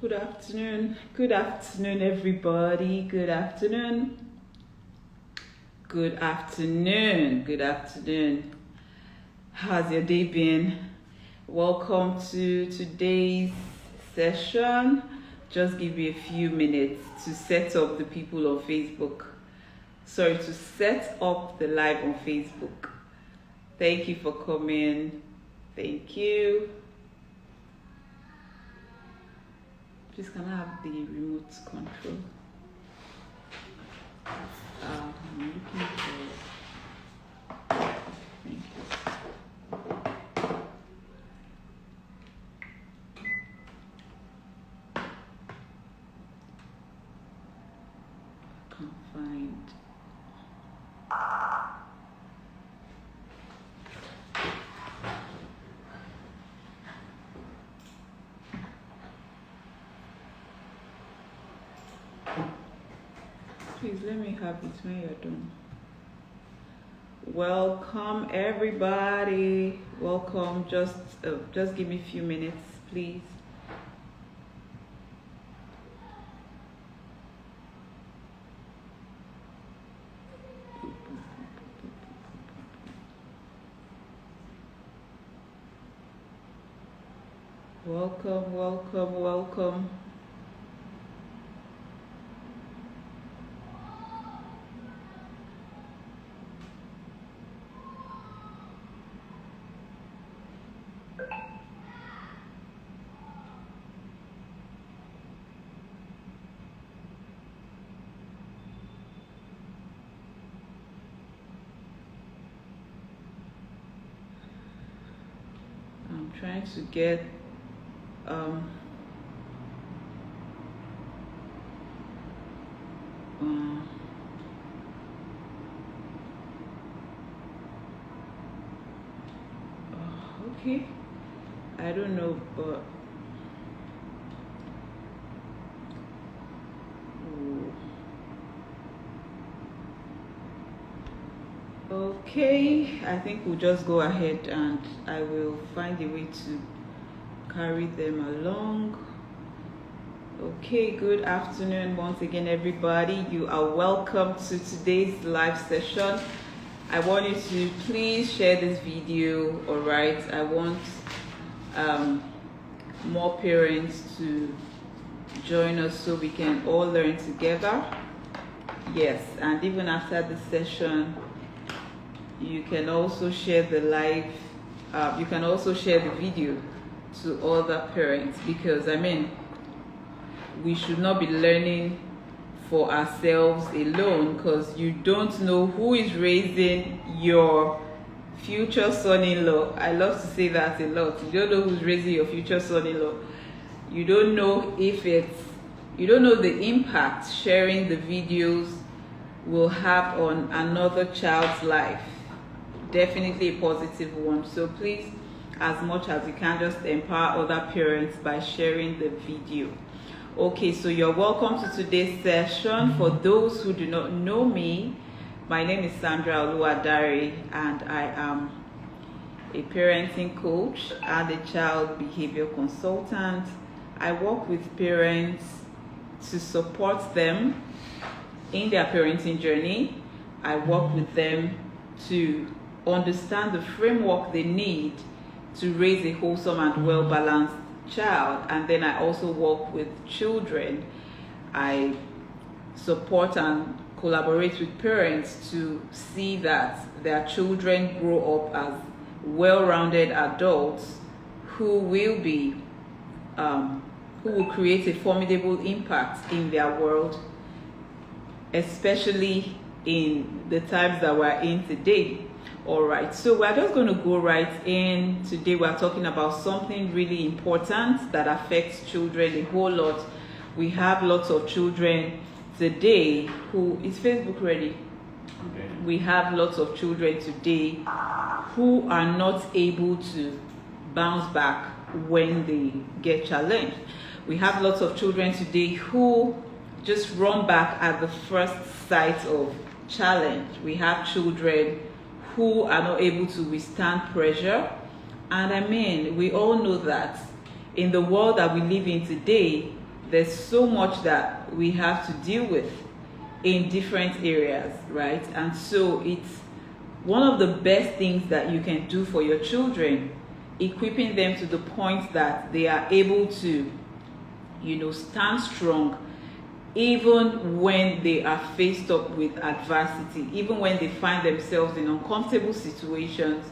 Good afternoon. Good afternoon, everybody. Good afternoon. Good afternoon. Good afternoon. How's your day been? Welcome to today's session. Just give me a few minutes to set up the people on Facebook. Sorry, to set up the live on Facebook. Thank you for coming. Thank you. Please, can I have the remote control? I'm looking for. Thank you. I can't find. Please let me have it when you're done. Welcome everybody. Welcome. Just give me a few minutes, please. Welcome, welcome, welcome. I'm trying to get okay, I don't know, but okay, I think we'll just go ahead and I will find a way to carry them along. Okay, good afternoon once again, everybody. You are welcome to today's live session. I want you to please share this video. All right, I want more parents to join us so we can all learn together. Yes, and even after the session, you can also share the live, you can also share the video to other parents, because I mean, we should not be learning for ourselves alone, because you don't know who is raising your future son-in-law. I love to say that a lot. You don't know who's raising your future son-in-law. You don't know if it's, you don't know the impact sharing the videos will have on another child's life. Definitely a positive one. So please, as much as you can, just empower other parents by sharing the video. Okay, so you're welcome to today's session. For those who do not know me, my name is Sandra Oluwadare, and I am a parenting coach and a child behavior consultant. I work with parents to support them in their parenting journey. I work with them to understand the framework they need to raise a wholesome and well-balanced child. And then I also work with children. I support and collaborate with parents to see that their children grow up as well-rounded adults who will be who will create a formidable impact in their world, especially in the times that we're in today. All right, so we're just going to go right in. Today we're talking about something really important that affects children a whole lot. We have lots of children today who, is Facebook ready? Okay. We have lots of children today who are not able to bounce back when they get challenged. We have lots of children today who just run back at the first sight of challenge. We have children who are not able to withstand pressure. And I mean, we all know that in the world that we live in today, there's so much that we have to deal with in different areas, right? And so it's one of the best things that you can do for your children, equipping them to the point that they are able to, stand strong even when they are faced up with adversity, even when they find themselves in uncomfortable situations,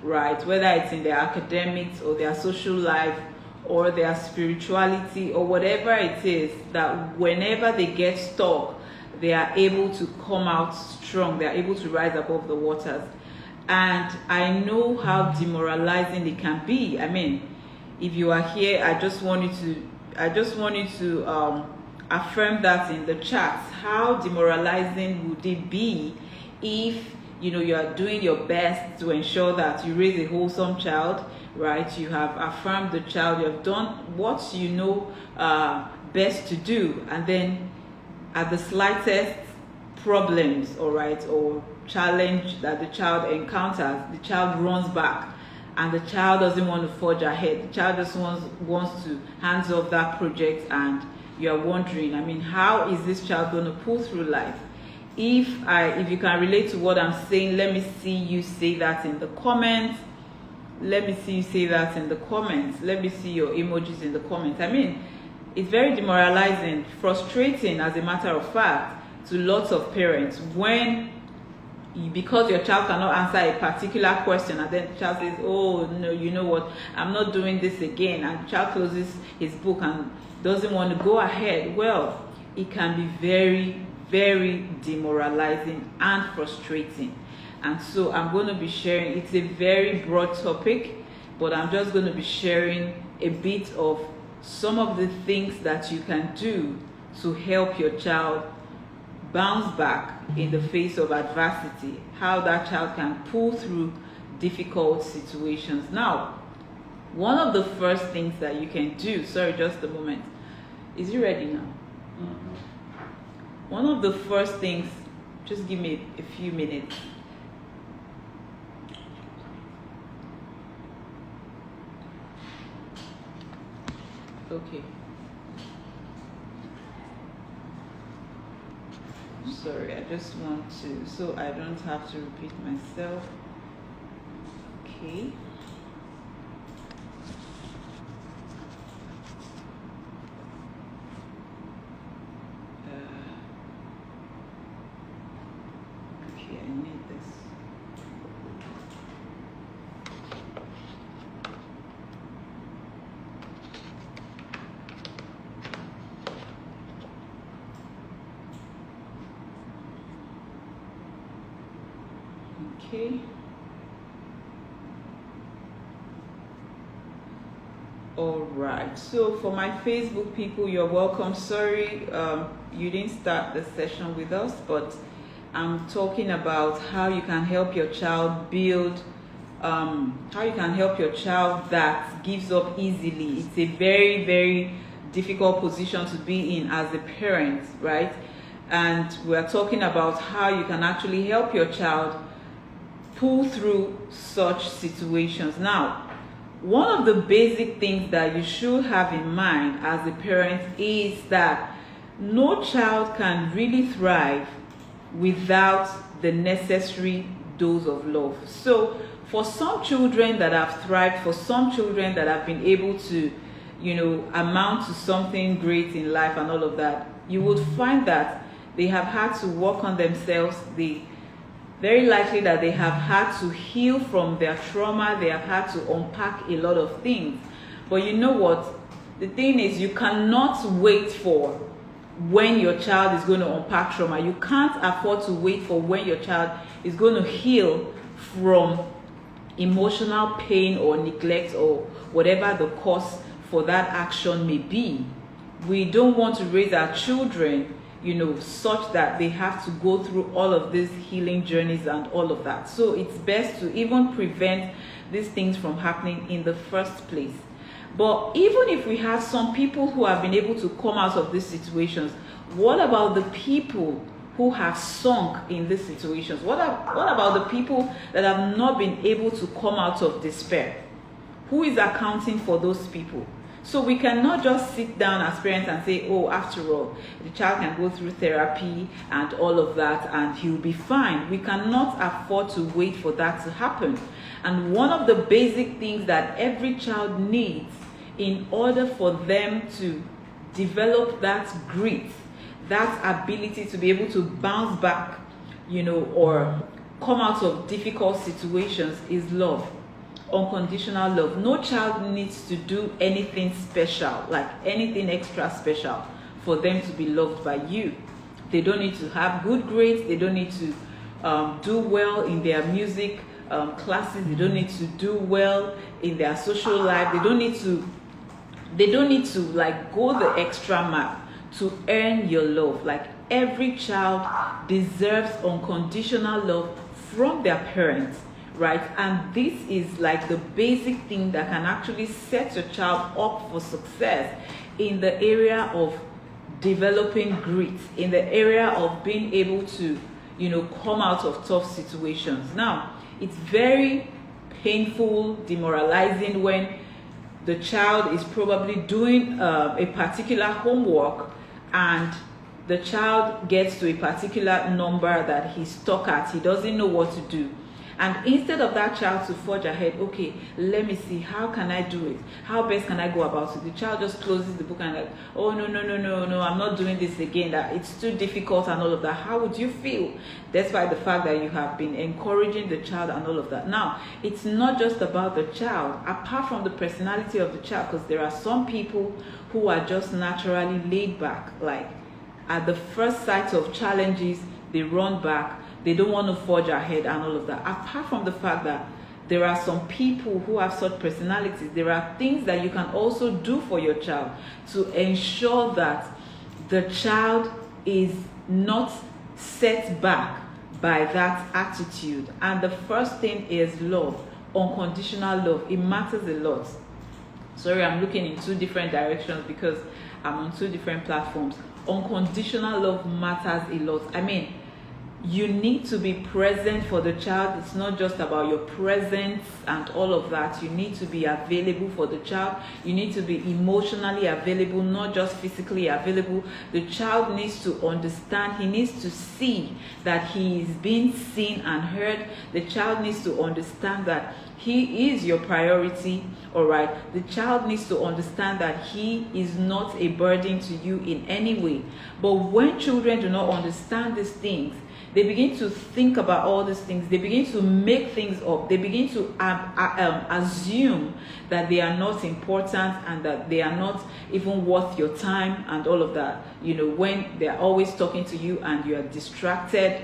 right? Whether it's in their academics or their social life or their spirituality or whatever it is, that whenever they get stuck, they are able to come out strong. They are able to rise above the waters. And I know how demoralizing it can be. I mean, if you are here, I just want you to affirm that in the chat. How demoralizing would it be if you are doing your best to ensure that you raise a wholesome child, right? You have affirmed the child, you have done what you know best to do, and then at the slightest problems, all right, or challenge that the child encounters, the child runs back, and the child doesn't want to forge ahead. The child just wants to hands off that project, and you're wondering, I mean, how is this child going to pull through life? If you can relate to what I'm saying, let me see you say that in the comments. Let me see you say that in the comments. Let me see your emojis in the comments. I mean, it's very demoralizing, frustrating, as a matter of fact, to lots of parents when, because your child cannot answer a particular question, and then the child says, oh no, you know what, I'm not doing this again, and the child closes his book and doesn't want to go ahead. Well, it can be very, very demoralizing and frustrating. And so I'm going to be sharing, it's a very broad topic, but I'm just going to be sharing a bit of some of the things that you can do to help your child bounce back in the face of adversity, how that child can pull through difficult situations. Now, one of the first things that you can do, sorry, just a moment. Is he ready now? One of the first things, just give me a few minutes. Okay. Sorry, I just want to, so I don't have to repeat myself. Okay. Okay, I need this. Okay. All right. So for my Facebook people, you're welcome. Sorry, you didn't start the session with us, but I'm talking about how you can help your child build, how you can help your child that gives up easily. It's a very, very difficult position to be in as a parent, right? And we're talking about how you can actually help your child pull through such situations. Now, one of the basic things that you should have in mind as a parent is that no child can really thrive without the necessary dose of love. So for some children that have thrived, for some children that have been able to, amount to something great in life and all of that, you would find that they have had to work on themselves. Very likely that they have had to heal from their trauma. They have had to unpack a lot of things. But you know what? The thing is, you cannot wait for when your child is going to unpack trauma. You can't afford to wait for when your child is going to heal from emotional pain or neglect or whatever the cause for that action may be. We don't want to raise our children such that they have to go through all of these healing journeys and all of that. So it's best to even prevent these things from happening in the first place. But even if we have some people who have been able to come out of these situations, what about the people who have sunk in these situations? What about the people that have not been able to come out of despair? Who is accounting for those people? So we cannot just sit down as parents and say, oh, after all, the child can go through therapy and all of that and he'll be fine. We cannot afford to wait for that to happen. And one of the basic things that every child needs in order for them to develop that grit, that ability to be able to bounce back, or come out of difficult situations is love. Unconditional love. No child needs to do anything special, like anything extra special, for them to be loved by you. They don't need to have good grades. They don't need to do well in their music classes. They don't need to do well in their social life. They don't need to like go the extra mile to earn your love. Like every child deserves unconditional love from their parents. Right, and this is like the basic thing that can actually set your child up for success in the area of developing grit, in the area of being able to, come out of tough situations. Now, it's very painful, demoralizing when the child is probably doing a particular homework and the child gets to a particular number that he's stuck at. He doesn't know what to do. And instead of that child to forge ahead, okay, let me see, how can I do it? How best can I go about it? The child just closes the book and like, oh, no, I'm not doing this again. That it's too difficult and all of that. How would you feel? Despite the fact that you have been encouraging the child and all of that. Now, it's not just about the child, apart from the personality of the child, because there are some people who are just naturally laid back. Like, at the first sight of challenges, they run back. They don't want to forge ahead and all of that. Apart from the fact that there are some people who have such personalities, there are things that you can also do for your child to ensure that the child is not set back by that attitude. And the first thing is love, unconditional love. It matters a lot. Sorry, I'm looking in two different directions because I'm on two different platforms. Unconditional love matters a lot. I mean, you need to be present for the child. It's not just about your presence and all of that. You need to be available for the child. You need to be emotionally available, not just physically available. The child needs to understand. He needs to see that he is being seen and heard. The child needs to understand that he is your priority. All right. The child needs to understand that he is not a burden to you in any way. But when children do not understand these things, they begin to think about all these things. They begin to make things up. They begin to assume that they are not important and that they are not even worth your time and all of that. When they're always talking to you and you are distracted,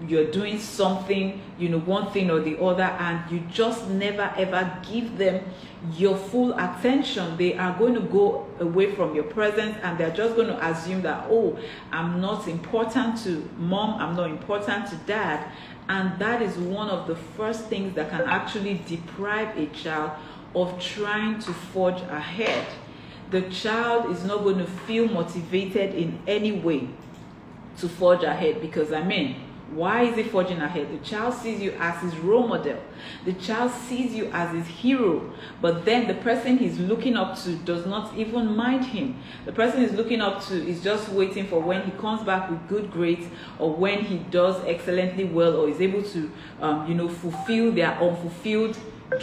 you're doing something, one thing or the other, and you just never ever give them your full attention. They are going to go away from your presence and they're just going to assume that, oh, I'm not important to mom, I'm not important to dad. And that is one of the first things that can actually deprive a child of trying to forge ahead. The child is not going to feel motivated in any way to forge ahead because, why is he forging ahead? The child sees you as his role model. The child sees you as his hero. But then the person he's looking up to does not even mind him. The person he's looking up to is just waiting for when he comes back with good grades or when he does excellently well or is able to, fulfill their unfulfilled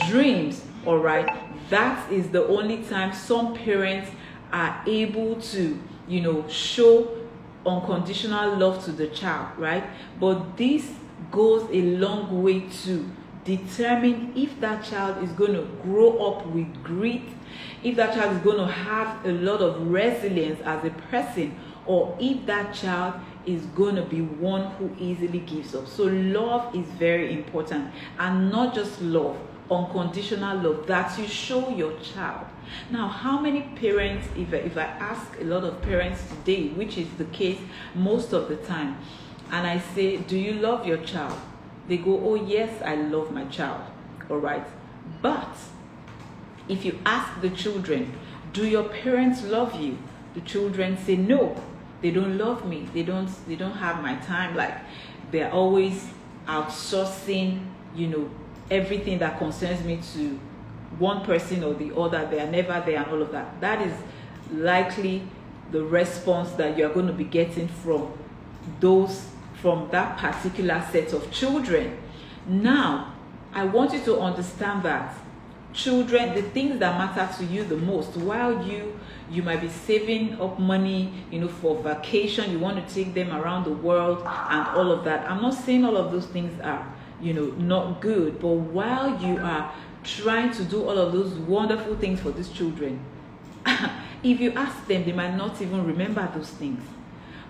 dreams. All right. That is the only time some parents are able to, show unconditional love to the child, right? But this goes a long way to determine if that child is going to grow up with grit, if that child is going to have a lot of resilience as a person, or if that child is going to be one who easily gives up. So love is very important, and not just love, unconditional love that you show your child. Now, how many parents, if I ask a lot of parents today, which is the case most of the time, and I say, do you love your child? They go, oh yes, I love my child. All right. But if you ask the children, do your parents love you? The children say, no, they don't love me. They don't have my time. Like, they're always outsourcing, everything that concerns me to one person or the other, they are never there and all of that. That is likely the response that you are going to be getting from that particular set of children. Now, I want you to understand that children, the things that matter to you the most, while you might be saving up money, for vacation, you want to take them around the world and all of that. I'm not saying all of those things are, not good, but while you are trying to do all of those wonderful things for these children, if you ask them, they might not even remember those things.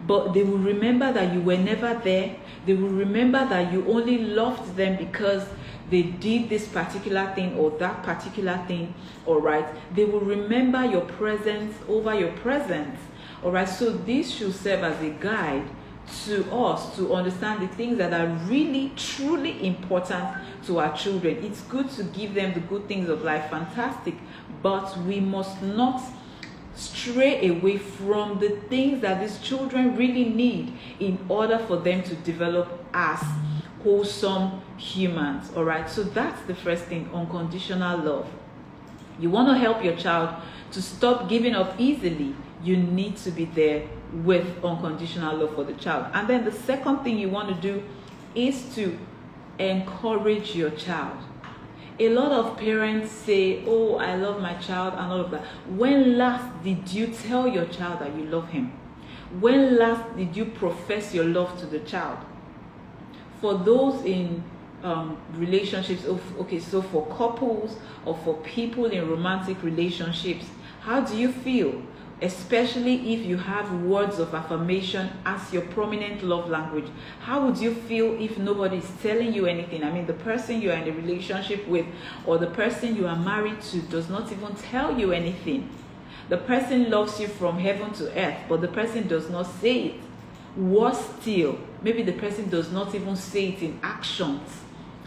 But they will remember that you were never there. They will remember that you only loved them because they did this particular thing or that particular thing, all right? They will remember your presence over your presence, all right? So this should serve as a guide to us to understand the things that are really, truly important to our children. It's good to give them the good things of life, fantastic, but we must not stray away from the things that these children really need in order for them to develop as wholesome humans. All right, so that's the first thing, unconditional love. You want to help your child to stop giving up easily, you need to be there with unconditional love for the child. And then the second thing you want to do is to encourage your child. A lot of parents say, oh, I love my child and all of that. When last did you tell your child that you love him? When last did you profess your love to the child? For those in relationships, okay, so for couples or for people in romantic relationships, how do you feel? Especially if you have words of affirmation as your prominent love language. How would you feel if nobody is telling you anything? I mean, the person you are in a relationship with or the person you are married to does not even tell you anything. The person loves you from heaven to earth, but the person does not say it. Worse still, maybe the person does not even say it in actions.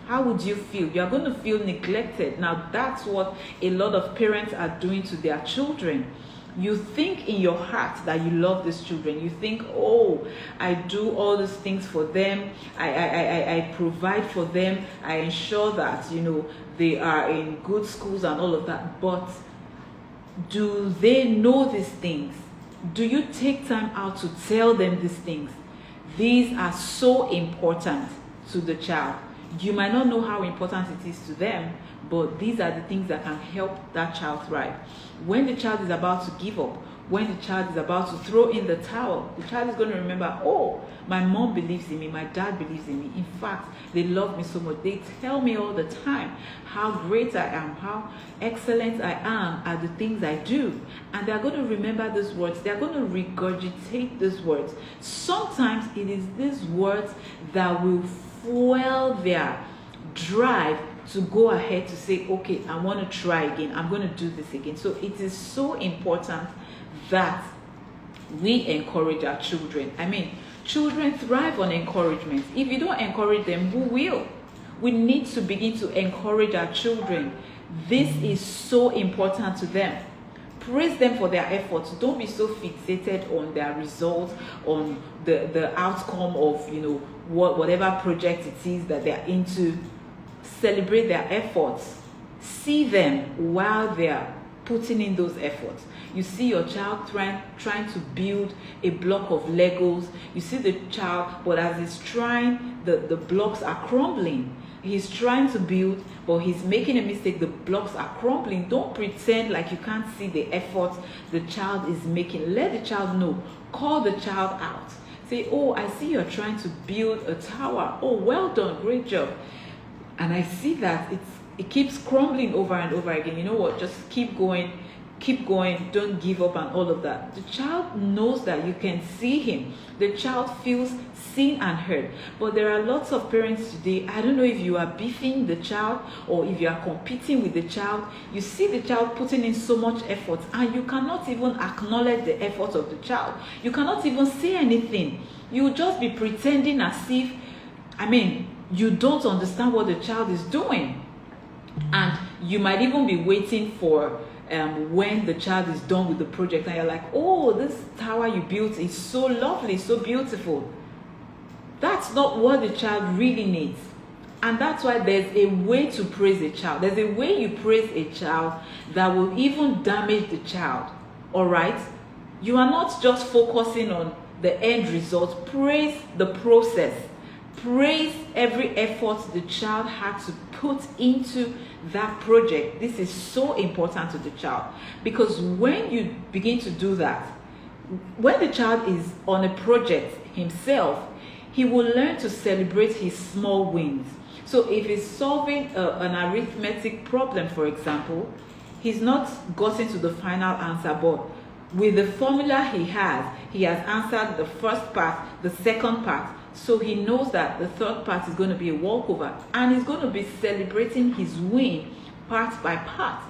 How would you feel? You are going to feel neglected. Now, that's what a lot of parents are doing to their children. You think in your heart that you love these children. You think, oh, I do all these things for them. I provide for them. I ensure that, they are in good schools and all of that. But do they know these things? Do you take time out to tell them these things? These are so important to the child. You might not know how important it is to them, but these are the things that can help that child thrive. When the child is about to give up, when the child is about to throw in the towel, the child is going to remember, oh, my mom believes in me, my dad believes in me. In fact, they love me so much. They tell me all the time how great I am, how excellent I am at the things I do. And they're going to remember these words. They're going to regurgitate these words. Sometimes it is these words that will fuel their drive to go ahead to say, okay, I want to try again. I'm going to do this again. So it is so important that we encourage our children. I mean, children thrive on encouragement. If you don't encourage them, who will? We need to begin to encourage our children. This is so important to them. Praise them for their efforts. Don't be so fixated on their results, on the outcome of, whatever project it is that they're into. Celebrate their efforts. See them while they're putting in those efforts. You see your child trying to build a block of Legos. You see the child, but as he's trying, the blocks are crumbling. He's trying to build, but he's making a mistake. The blocks are crumbling. Don't pretend like you can't see the effort the child is making. Let the child know. Call the child out. Say, oh, I see you're trying to build a tower. Oh, well done. Great job. And I see that it keeps crumbling over and over again. You know what? Just keep going, don't give up and all of that. The child knows that you can see him. The child feels seen and heard. But there are lots of parents today, I don't know if you are beefing the child or if you are competing with the child. You see the child putting in so much effort and you cannot even acknowledge the effort of the child. You cannot even say anything. You will just be pretending as if, you don't understand what the child is doing. And you might even be waiting for when the child is done with the project and you're like, oh, this tower you built is so lovely, so beautiful. That's not what the child really needs. And that's why there's a way to praise a child. There's a way you praise a child that will even damage the child. All right? You are not just focusing on the end result. Praise the process. Praise every effort the child had to put into that project. This is so important to the child, because when you begin to do that, when the child is on a project himself, he will learn to celebrate his small wins. So if he's solving an arithmetic problem, for example, he's not gotten to the final answer, but with the formula he has answered the first part, the second part, so he knows that the third part is going to be a walkover, and he's going to be celebrating his win part by part.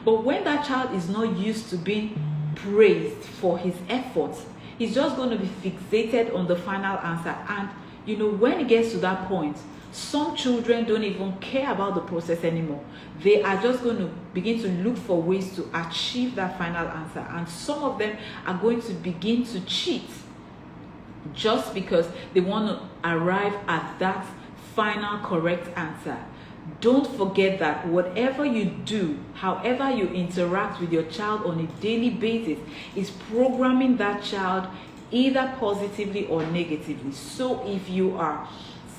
But when that child is not used to being praised for his efforts, he's just going to be fixated on the final answer. And when it gets to that point, some children don't even care about the process anymore. They are just going to begin to look for ways to achieve that final answer. And some of them are going to begin to cheat just because they want to arrive at that final correct answer. Don't forget that whatever you do, however you interact with your child on a daily basis, is programming that child either positively or negatively. So if you are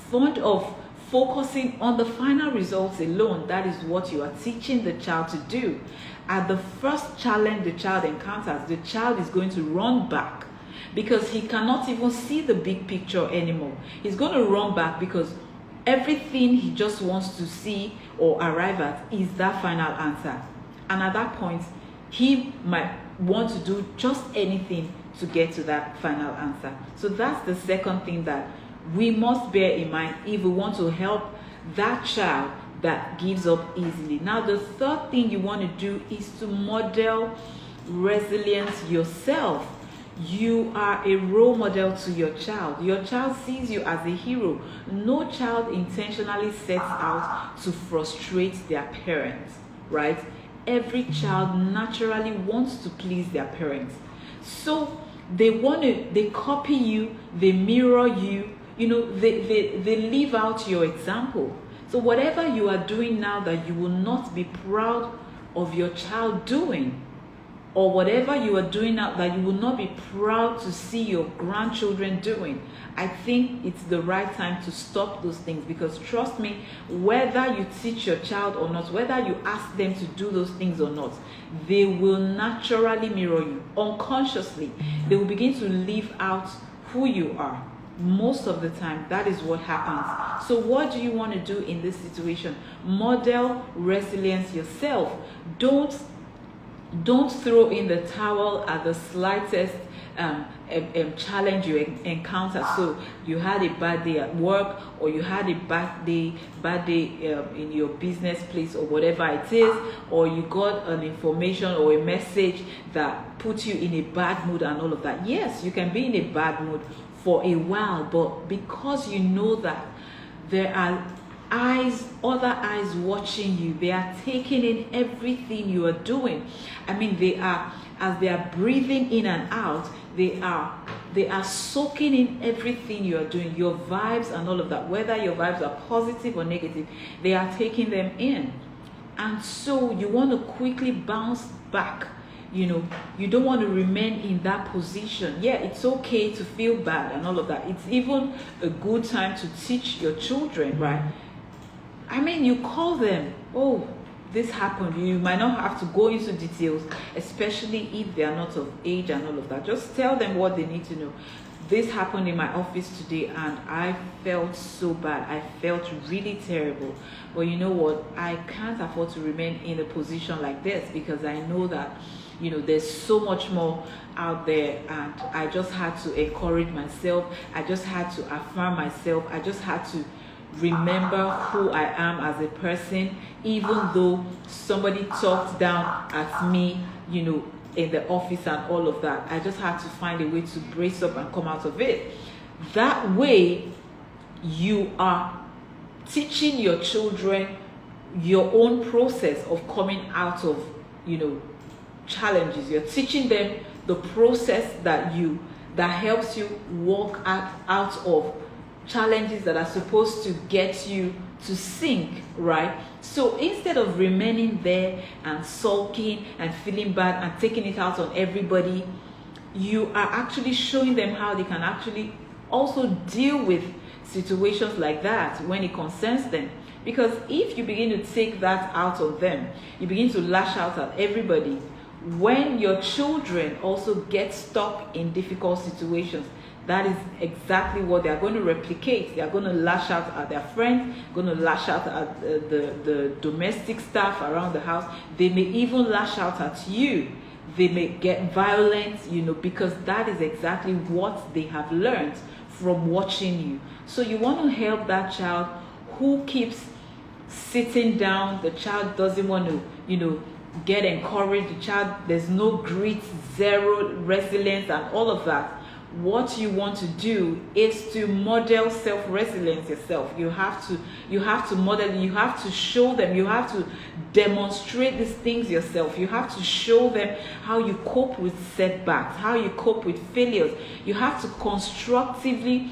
fond of focusing on the final results alone, that is what you are teaching the child to do. At the first challenge the child encounters, the child is going to run back because he cannot even see the big picture anymore. He's going to run back because everything he just wants to see or arrive at is that final answer. And at that point, he might want to do just anything to get to that final answer. So that's the second thing that we must bear in mind if we want to help that child that gives up easily. Now, the third thing you want to do is to model resilience yourself. You are a role model to your child. Your child sees you as a hero. No child intentionally sets out to frustrate their parents, right? Every child naturally wants to please their parents. So they copy you, they mirror you, they live out your example. So whatever you are doing now that you will not be proud of your child doing, or whatever you are doing now that you will not be proud to see your grandchildren doing, I think it's the right time to stop those things. Because trust me, whether you teach your child or not, whether you ask them to do those things or not, they will naturally mirror you. Unconsciously, they will begin to live out who you are. Most of the time, that is what happens. So what do you want to do in this situation? Model resilience yourself. Don't throw in the towel at the slightest challenge you encounter. So you had a bad day at work, or you had a bad day in your business place, or whatever it is, or you got an information or a message that put you in a bad mood and all of that. Yes, you can be in a bad mood for a while, but because you know that there are other eyes watching you, they are taking in everything you are doing. I mean, as they are breathing in and out, they are soaking in everything you are doing, your vibes and all of that. Whether your vibes are positive or negative, they are taking them in. And so you want to quickly bounce back. You don't want to remain in that position. Yeah, it's okay to feel bad and all of that. It's even a good time to teach your children, right? I mean, you call them, oh, this happened. You might not have to go into details, especially if they are not of age and all of that. Just tell them what they need to know. This happened in my office today and I felt so bad. I felt really terrible. But you know what? I can't afford to remain in a position like this, because I know that there's so much more out there, and I just had to encourage myself. I just had to affirm myself. I just had to remember who I am as a person, even though somebody talked down at me, in the office and all of that. I just had to find a way to brace up and come out of it. That way, you are teaching your children your own process of coming out of, challenges. You're teaching them the process that helps you walk out of challenges that are supposed to get you to sink, right? So instead of remaining there and sulking and feeling bad and taking it out on everybody, you are actually showing them how they can actually also deal with situations like that when it concerns them. Because if you begin to take that out on them, you begin to lash out at everybody, when your children also get stuck in difficult situations, that is exactly what they are going to replicate. They are going to lash out at their friends, going to lash out at the domestic staff around the house. They may even lash out at you. They may get violent, because that is exactly what they have learned from watching you. So you want to help that child who keeps sitting down. The child doesn't want to, get encouraged. The child, there's no grit, zero resilience and all of that. What you want to do is to model self-resilience yourself. You have to model, you have to show them, you have to demonstrate these things yourself. You have to show them how you cope with setbacks, how you cope with failures. You have to constructively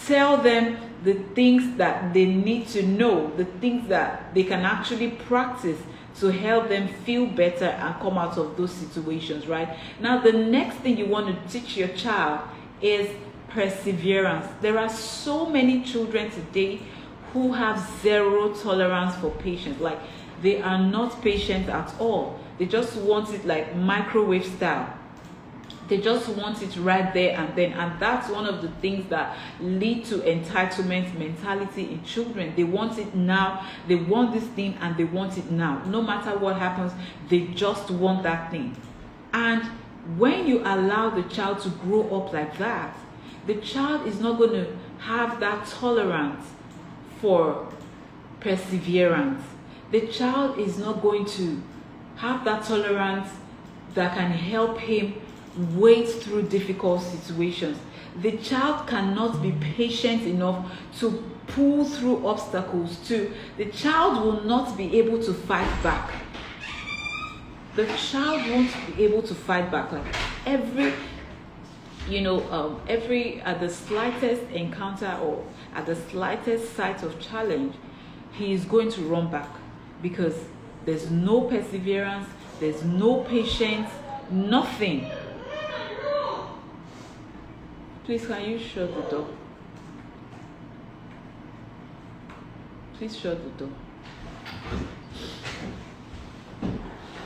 tell them the things that they need to know, the things that they can actually practice to help them feel better and come out of those situations, right? Now, the next thing you want to teach your child is perseverance. There are so many children today who have zero tolerance for patience. Like, they are not patient at all. They just want it like microwave style. They just want it right there and then. And that's one of the things that lead to entitlement mentality in children. They want it now. They want this thing and they want it now. No matter what happens, they just want that thing. And when you allow the child to grow up like that, the child is not going to have that tolerance for perseverance. The child is not going to have that tolerance that can help him wait through difficult situations. The child cannot be patient enough to pull through obstacles too. The child will not be able to fight back. The child won't be able to fight back. Like every at the slightest encounter or at the slightest sight of challenge, he is going to run back because there's no perseverance, there's no patience, nothing. Please, can you shut the door? Please shut the door.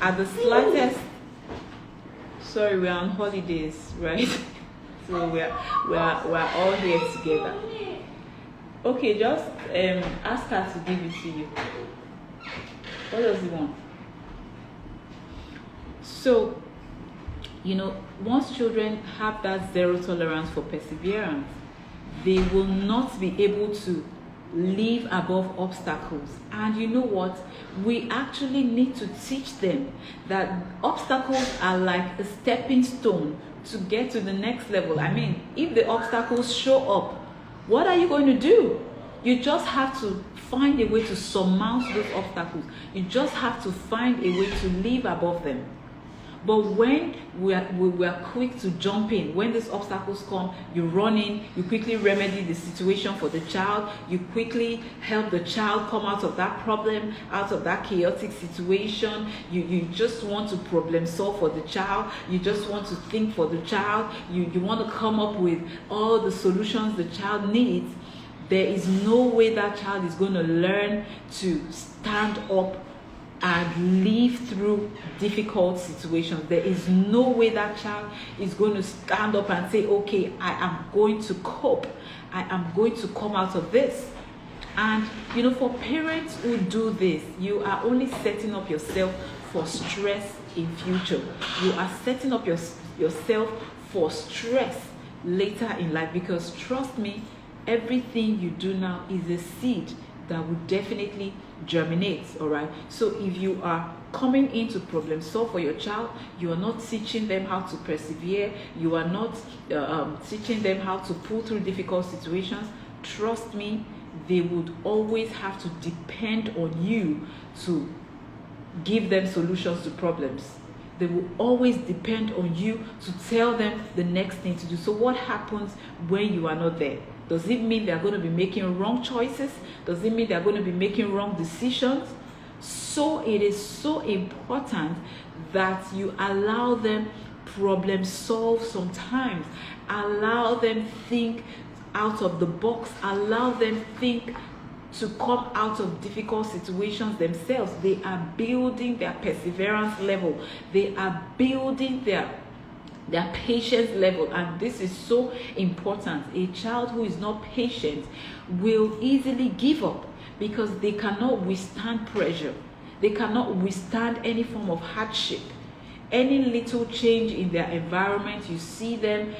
At the slightest, sorry, we're on holidays, right? So we're all here together. Okay, just ask her to give it to you. What does he want? So, once children have that zero tolerance for perseverance, they will not be able to live above obstacles. And you know what? We actually need to teach them that obstacles are like a stepping stone to get to the next level. I mean, if the obstacles show up, what are you going to do? You just have to find a way to surmount those obstacles. You just have to find a way to live above them. But when we are quick to jump in, when these obstacles come, you run in, you quickly remedy the situation for the child, you quickly help the child come out of that problem, out of that chaotic situation. You just want to problem solve for the child, you just want to think for the child, you want to come up with all the solutions the child needs. There is no way that child is going to learn to stand up and live through difficult situations. There is no way that child is going to stand up and say, okay, I am going to cope. I am going to come out of this. And, for parents who do this, you are only setting up yourself for stress in future. You are setting up yourself for stress later in life, because trust me, everything you do now is a seed that will definitely germinate. All right, so if you are coming in to problem solve for your child, you are not teaching them how to persevere, you are not teaching them how to pull through difficult situations, trust me, they would always have to depend on you to give them solutions to problems. They will always depend on you to tell them the next thing to do. So what happens when you are not there? Does it mean they're going to be making wrong choices? Does it mean they're going to be making wrong decisions? So it is so important that you allow them problem solve sometimes. Allow them think out of the box. Allow them think to come out of difficult situations themselves. They are building their perseverance level. They are building their patience level, and this is so important. A child who is not patient will easily give up because they cannot withstand pressure. They cannot withstand any form of hardship. Any little change in their environment, you see them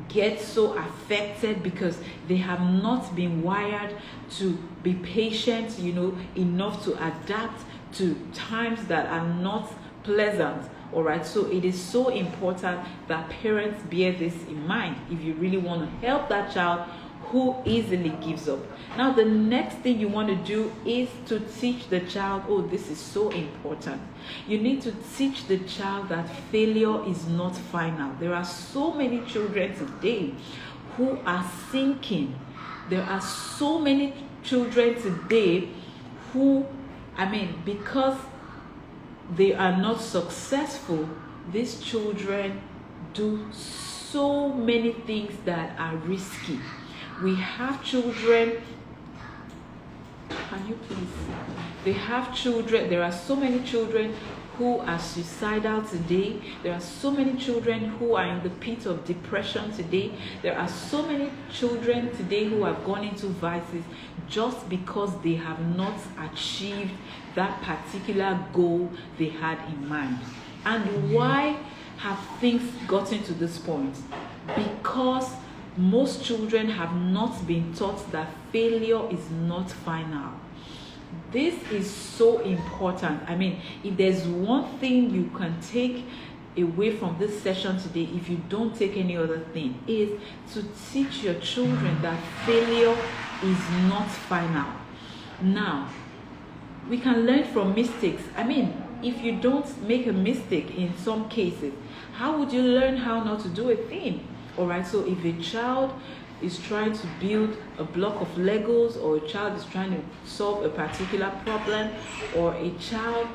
get so affected because they have not been wired to be patient, enough to adapt to times that are not pleasant. All right, so it is so important that parents bear this in mind if you really want to help that child who easily gives up. Now, the next thing you want to do is to teach the child, oh, this is so important. You need to teach the child that failure is not final. There are so many children today who are sinking. There are so many children today who, because they are not successful, these children do so many things that are risky. We have children, can you please? There are so many children who are suicidal today. There are so many children who are in the pit of depression today. There are so many children today who have gone into vices just because they have not achieved that particular goal they had in mind. And why have things gotten to this point? Because most children have not been taught that failure is not final. This is so important. If there's one thing you can take away from this session today, if you don't take any other thing, is to teach your children that failure is not final. Now, we can learn from mistakes. If you don't make a mistake in some cases, how would you learn how not to do a thing? All right, so if a child is trying to build a block of Legos, or a child is trying to solve a particular problem, or a child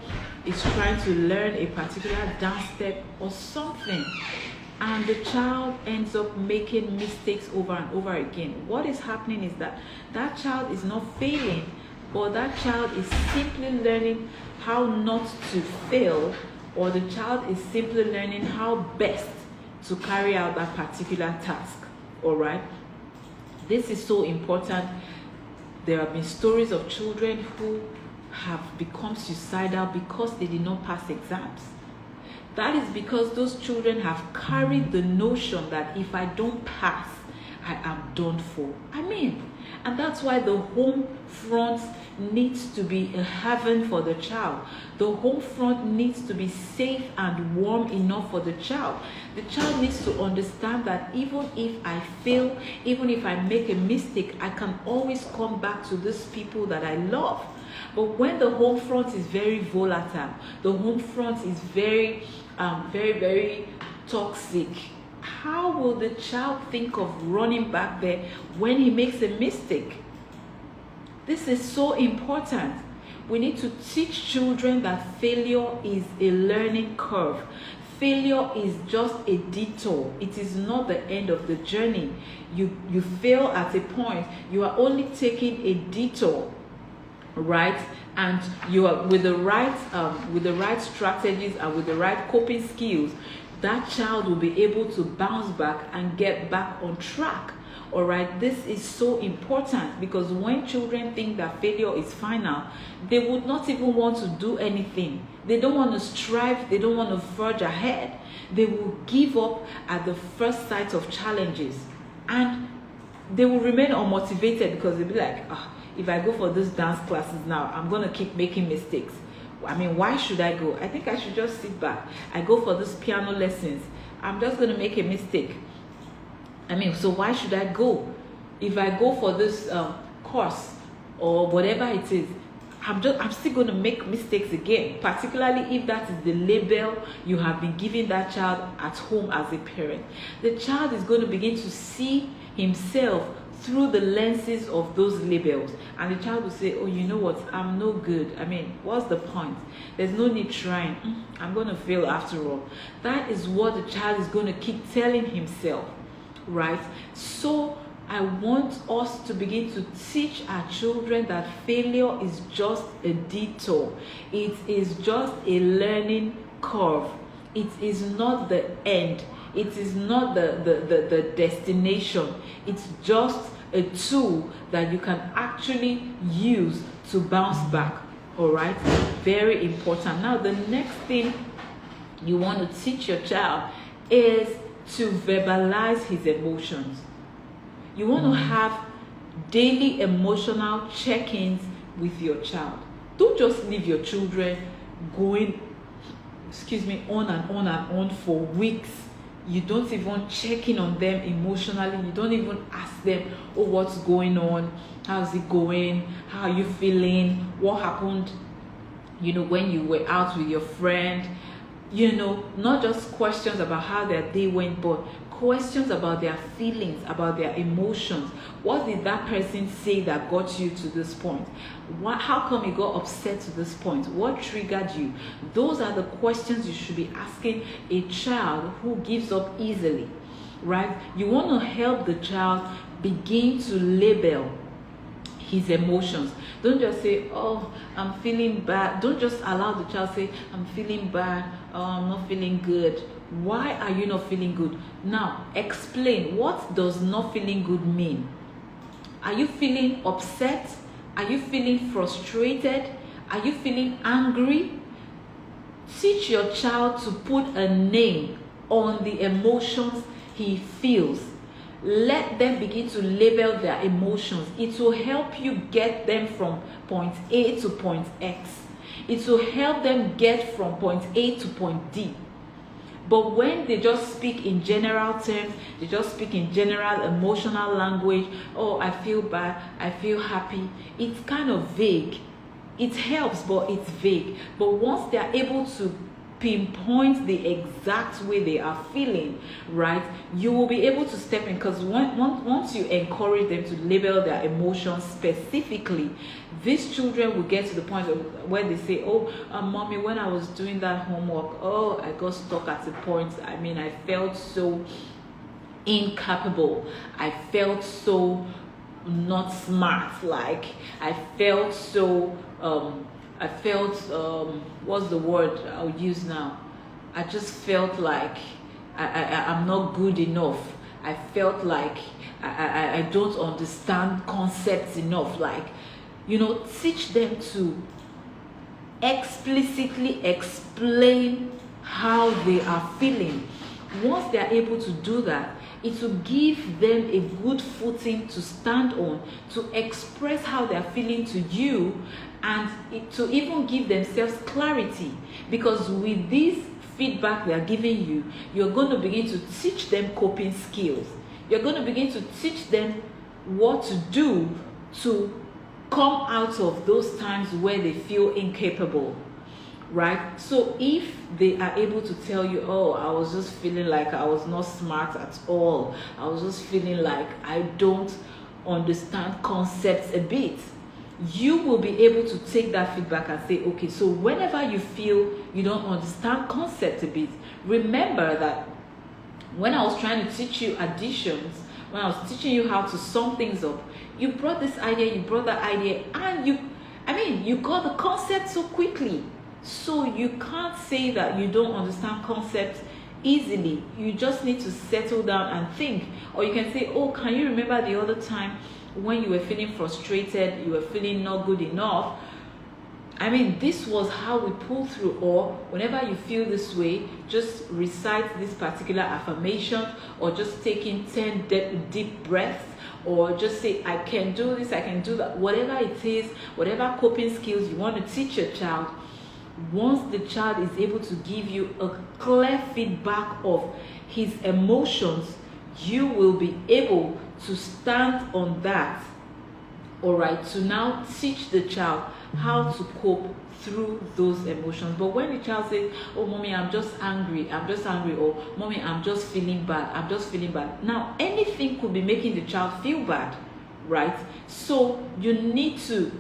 is trying to learn a particular dance step or something, and the child ends up making mistakes over and over again, what is happening is that that child is not failing, but that child is simply learning how not to fail, or the child is simply learning how best to carry out that particular task. All right, this is so important. There have been stories of children who have become suicidal because they did not pass exams. That is because those children have carried the notion that if I don't pass, I am done for. And that's why the home front needs to be a heaven for the child. The home front needs to be safe and warm enough for the child. The child needs to understand that even if I fail, even if I make a mistake, I can always come back to these people that I love. But when the home front is very volatile, the home front is very, very toxic, how will the child think of running back there when he makes a mistake? This is so important. We need to teach children that failure is a learning curve. Failure is just a detour. It is not the end of the journey. You fail at a point. You are only taking a detour, right? And you are with the right strategies and with the right coping skills, that child will be able to bounce back and get back on track. All right, this is so important, because when children think that failure is final, they would not even want to do anything. They don't want to strive. They don't want to forge ahead. They will give up at the first sight of challenges, and they will remain unmotivated because they'll be like, if I go for these dance classes now, I'm going to keep making mistakes. Why should I go? I think I should just sit back. I go for these piano lessons, I'm just going to make a mistake. So why should I go? If I go for this course or whatever it is, I'm still going to make mistakes again, particularly if that is the label you have been giving that child at home as a parent. The child is going to begin to see himself through the lenses of those labels, and the child will say, oh, you know what, I'm no good. I mean, what's the point? There's no need trying. I'm going to fail after all. That is what the child is going to keep telling himself, right? So I want us to begin to teach our children that failure is just a detour. It is just a learning curve. It is not the end. It is not the destination. It's just a tool that you can actually use to bounce back. All right? Very important. Now, the next thing you want to teach your child is to verbalize his emotions. You want to have daily emotional check-ins with your child. Don't just leave your children going, on and on and on for weeks. You don't even check in on them emotionally. You don't even ask them, oh, what's going on? How's it going? How are you feeling? What happened, when you were out with your friend? Not just questions about how their day went, but questions about their feelings, about their emotions. What did that person say that got you to this point? How come you got upset to this point? What triggered you? Those are the questions you should be asking a child who gives up easily, right? You want to help the child begin to label his emotions. Don't just say, oh, I'm feeling bad. Don't just allow the child say, I'm feeling bad, oh, I'm not feeling good. Why are you not feeling good? Now, explain, what does not feeling good mean? Are you feeling upset? Are you feeling frustrated? Are you feeling angry? Teach your child to put a name on the emotions he feels. Let them begin to label their emotions. It will help you get them from point A to point X. It will help them get from point A to point D. But when they just speak in general terms, they just speak in general emotional language, oh, I feel bad, I feel happy, it's kind of vague. It helps, but it's vague. But once they are able to pinpoint the exact way they are feeling, right, you will be able to step in, because once you encourage them to label their emotions specifically, these children will get to the point where they say, oh, mommy, when I was doing that homework, oh, I got stuck at a point. I mean, I felt so incapable. I felt so not smart. Like, I felt so, what's the word I'll use now? I just felt like I'm not good enough. I felt like I don't understand concepts enough. Like, teach them to explicitly explain how they are feeling. Once they are able to do that, it will give them a good footing to stand on, to express how they are feeling to you, and to even give themselves clarity. Because with this feedback they are giving you, you're going to begin to teach them coping skills. You're going to begin to teach them what to do to come out of those times where they feel incapable, right? So if they are able to tell you, oh, I was just feeling like I was not smart at all, I was just feeling like I don't understand concepts a bit, you will be able to take that feedback and say, okay, so whenever you feel you don't understand concepts a bit, remember that when I was trying to teach you additions, when I was teaching you how to sum things up, you brought this idea, you brought that idea, and you got the concept so quickly. So you can't say that you don't understand concepts easily. You just need to settle down and think. Or you can say, oh, can you remember the other time when you were feeling frustrated, you were feeling not good enough? I mean, this was how we pull through. Or whenever you feel this way, just recite this particular affirmation, or just take in 10 deep breaths, or just say, I can do this, I can do that. Whatever it is, whatever coping skills you want to teach your child, once the child is able to give you a clear feedback of his emotions, you will be able to stand on that all right, to now teach the child how to cope through those emotions. But when the child says, oh mommy, I'm just angry, or mommy, I'm just feeling bad, now anything could be making the child feel bad, right? So you need to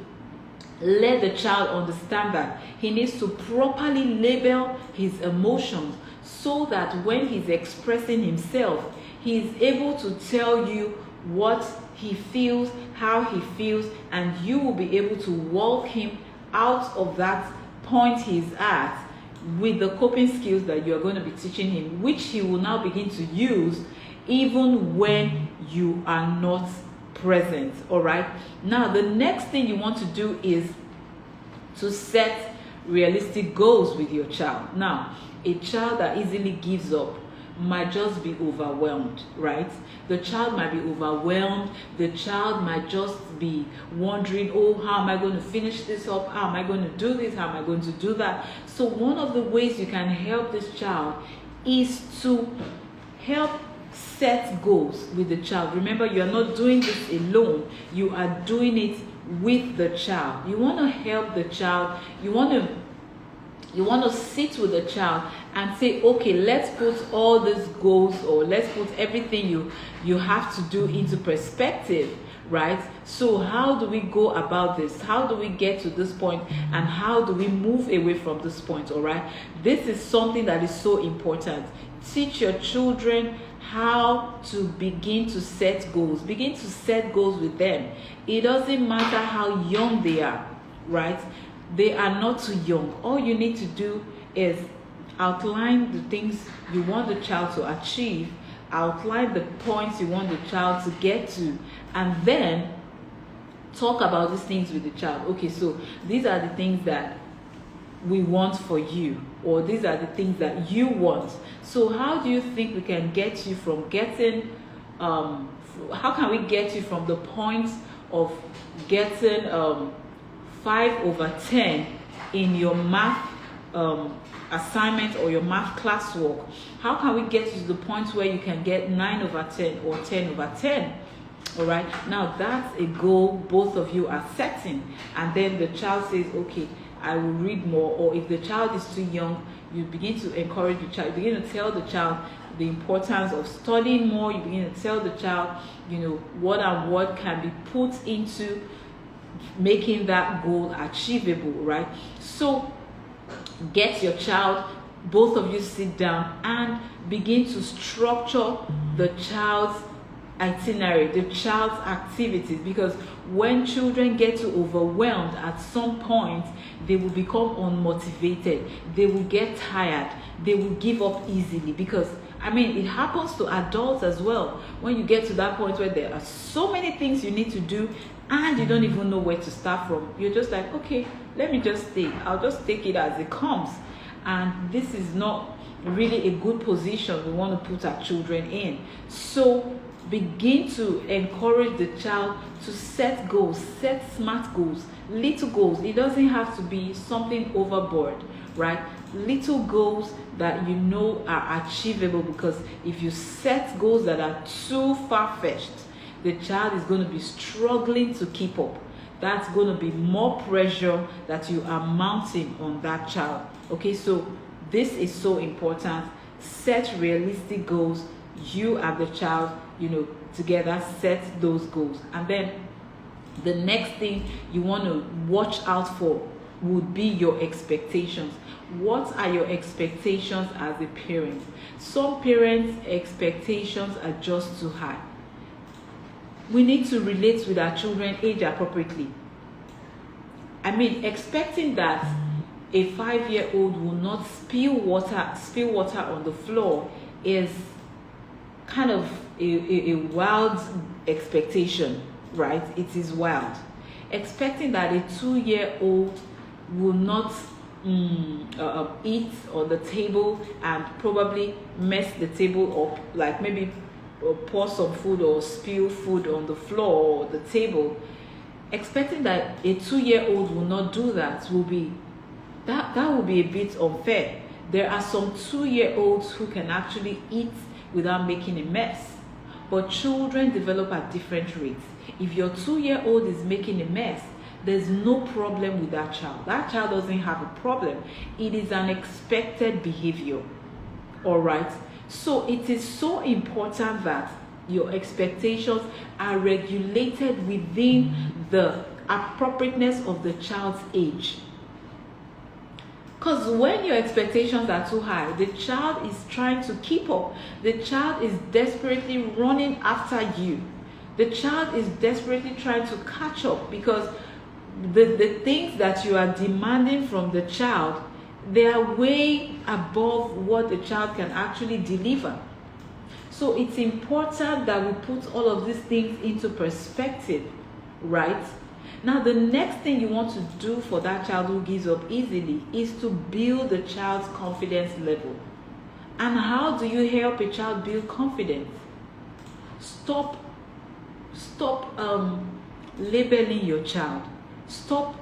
let the child understand that he needs to properly label his emotions, so that when he's expressing himself, he's able to tell you what he feels, how he feels, and you will be able to walk him out of that point he's at with the coping skills that you're going to be teaching him, which he will now begin to use even when you are not present. All right, now the next thing you want to do is to set realistic goals with your child. Now, a child that easily gives up might just be overwhelmed, right? The child might be overwhelmed. The child might just be wondering, oh, how am I going to finish this up? How am I going to do this? How am I going to do that? So one of the ways you can help this child is to help set goals with the child. Remember, you are not doing this alone. You are doing it with the child. You want to help the child. You want to sit with the child and say, okay, let's put all these goals, or let's put everything you have to do into perspective, right? So how do we go about this? How do we get to this point, and how do we move away from this point? All right, this is something that is so important. Teach your children how to begin to set goals. Begin to set goals with them. It doesn't matter how young they are, right? They are not too young. All you need to do is outline the things you want the child to achieve, outline the points you want the child to get to, and then talk about these things with the child. Okay, so these are the things that we want for you, or these are the things that you want. So how do you think we can get you from getting, how can we get you from the point of getting 5/10 in your math assignment or your math classwork? How can we get you to the point where you can get 9/10 or 10/10? All right, now that's a goal both of you are setting, and then the child says, okay, I will read more. Or if the child is too young, you begin to encourage the child. You begin to tell the child the importance of studying more. You begin to tell the child, what and what can be put into making that goal achievable, right? So get your child, both of you sit down and begin to structure the child's itinerary, the child's activities, because when children get too overwhelmed at some point, they will become unmotivated, they will get tired, they will give up easily. Because it happens to adults as well. When you get to that point where there are so many things you need to do and you don't even know where to start from, you're just like, okay, let me just I'll just take it as it comes. And this is not really a good position we want to put our children in. So begin to encourage the child to set goals, set smart goals, little goals. It doesn't have to be something overboard, right? Little goals that are achievable, because if you set goals that are too far-fetched, the child is going to be struggling to keep up. That's going to be more pressure that you are mounting on that child. Okay, so this is so important. Set realistic goals. You and the child, together set those goals. And then the next thing you want to watch out for would be your expectations. What are your expectations as a parent? Some parents' expectations are just too high. We need to relate with our children age appropriately. Expecting that a 5-year-old will not spill water on the floor is kind of a wild expectation, right? It is wild. Expecting that a 2-year-old will not eat on the table and probably mess the table up, like maybe pour some food or spill food on the floor or the table. Expecting that a 2-year-old will not do that will be a bit unfair. There are some 2-year-olds who can actually eat without making a mess. but children develop at different rates. If your 2-year-old is making a mess, there's no problem with that child. That child doesn't have a problem. It is an expected behavior. All right. So it is so important that your expectations are regulated within the appropriateness of the child's age. Because when your expectations are too high, the child is trying to keep up. The child is desperately running after you. The child is desperately trying to catch up, because the things that you are demanding from the child, they are way above what the child can actually deliver. So it's important that we put all of these things into perspective, right? Now, the next thing you want to do for that child who gives up easily is to build the child's confidence level. And how do you help a child build confidence? Stop labeling your child. Stop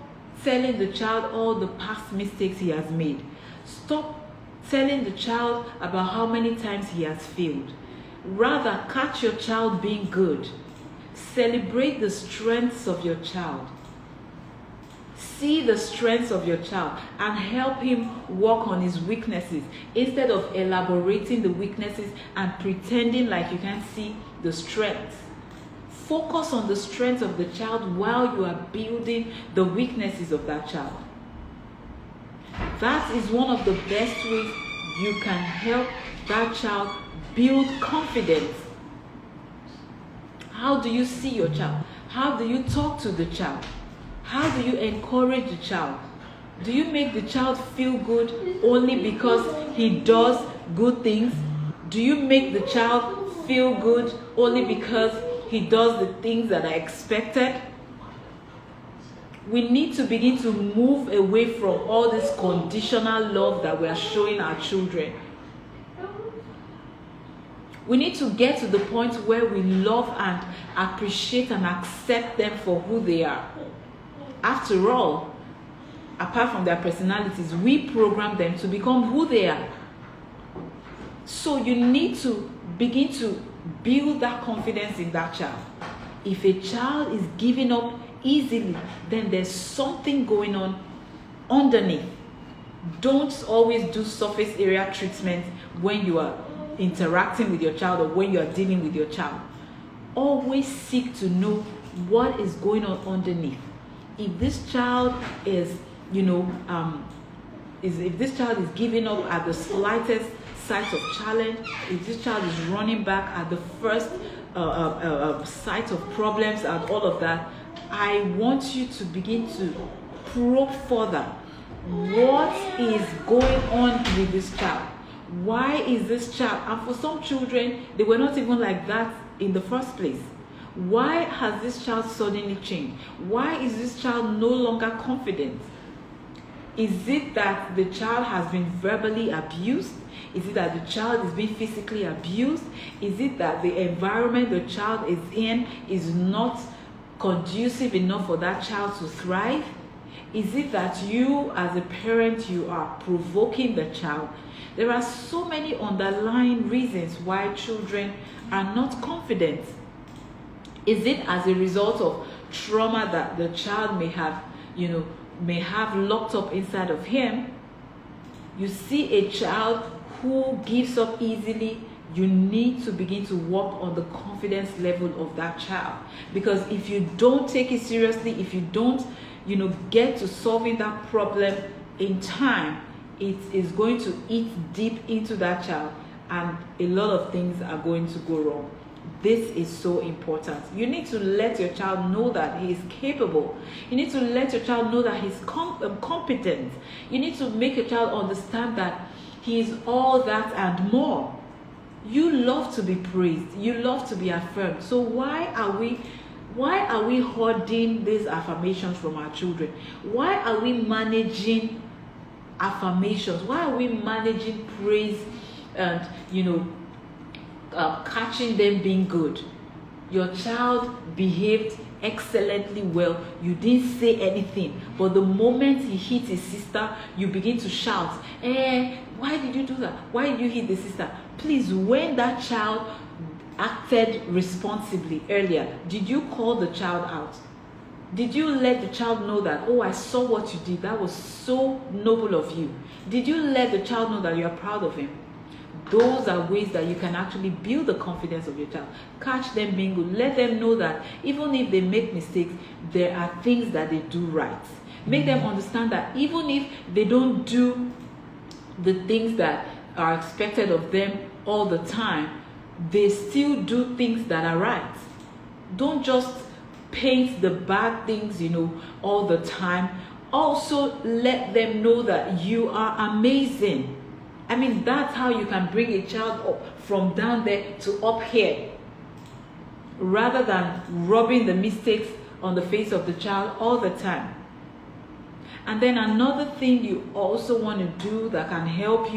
telling the child all the past mistakes he has made. Stop telling the child about how many times he has failed. Rather, catch your child being good. Celebrate the strengths of your child. See the strengths of your child and help him work on his weaknesses, instead of elaborating the weaknesses and pretending like you can't see the strengths. Focus on the strengths of the child while you are building the weaknesses of that child. That is one of the best ways you can help that child build confidence. How do you see your child? How do you talk to the child? How do you encourage the child? Do you make the child feel good only because he does good things? Do you make the child feel good only because he does the things that are expected? We need to begin to move away from all this conditional love that we are showing our children. We need to get to the point where we love and appreciate and accept them for who they are. After all, apart from their personalities, we program them to become who they are. So you need to begin to build that confidence in that child. If a child is giving up easily, then there's something going on underneath. Don't always do surface area treatment when you are interacting with your child or when you are dealing with your child. Always seek to know what is going on underneath. If this child is, if this child is giving up at the slightest sight of challenge, if this child is running back at the first sight of problems and all of that, I want you to begin to probe further. What is going on with this child? Why is this child? And for some children, they were not even like that in the first place. Why has this child suddenly changed? Why is this child no longer confident? Is it that the child has been verbally abused? Is it that the child is being physically abused? Is it that the environment the child is in is not conducive enough for that child to thrive? Is it that you as a parent, you are provoking the child? There are so many underlying reasons why children are not confident. Is it as a result of trauma that the child may have locked up inside of him? You see a child who gives up easily, you need to begin to work on the confidence level of that child. Because if you don't take it seriously, if you don't, get to solving that problem in time, it is going to eat deep into that child, and a lot of things are going to go wrong. This is so important. You need to let your child know that he is capable. You need to let your child know that he's competent. You need to make your child understand that he is all that and more. You love to be praised. You love to be affirmed. So why are we hoarding these affirmations from our children? Why are we managing affirmations? Why are we managing praise and catching them being good? Your child behaved excellently well. You didn't say anything, but the moment he hit his sister, you begin to shout, why did you do that? Why did you hit the sister? Please, when that child acted responsibly earlier? Did you call the child out? Did you let the child know that, oh, I saw what you did, that was so noble of you? Did you let the child know that you are proud of him? Those are ways that you can actually build the confidence of your child. Catch them being good. Let them know that even if they make mistakes, there are things that they do right. Make them understand that even if they don't do the things that are expected of them all the time, they still do things that are right. Don't just paint the bad things, all the time. Also let them know that you are amazing. I mean, that's how you can bring a child up from down there to up here, rather than rubbing the mistakes on the face of the child all the time. And then another thing you also want to do that can help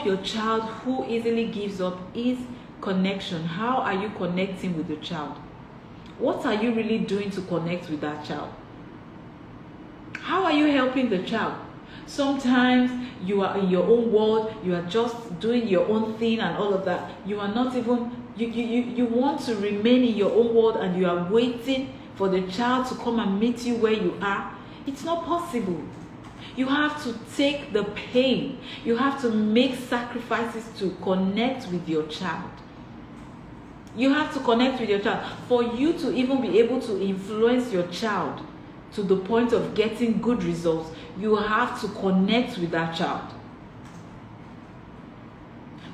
your child who easily gives up is connection. How are you connecting with the child? What are you really doing to connect with that child? How are you helping the child? Sometimes you are in your own world, you are just doing your own thing and all of that. You are not even, you want to remain in your own world and you are waiting for the child to come and meet you where you are. It's not possible. You have to take the pain. You have to make sacrifices to connect with your child. You have to connect with your child. For you to even be able to influence your child to the point of getting good results, you have to connect with that child.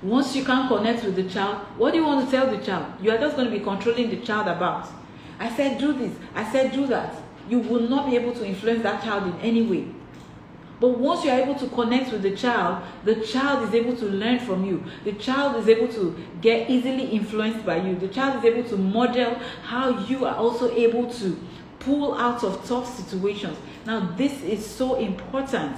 Once you can't connect with the child, what do you want to tell the child? You are just going to be controlling the child about. I said do this, I said do that. You will not be able to influence that child in any way. But once you are able to connect with the child is able to learn from you. The child is able to get easily influenced by you. The child is able to model how you are also able to pull out of tough situations. Now, this is so important.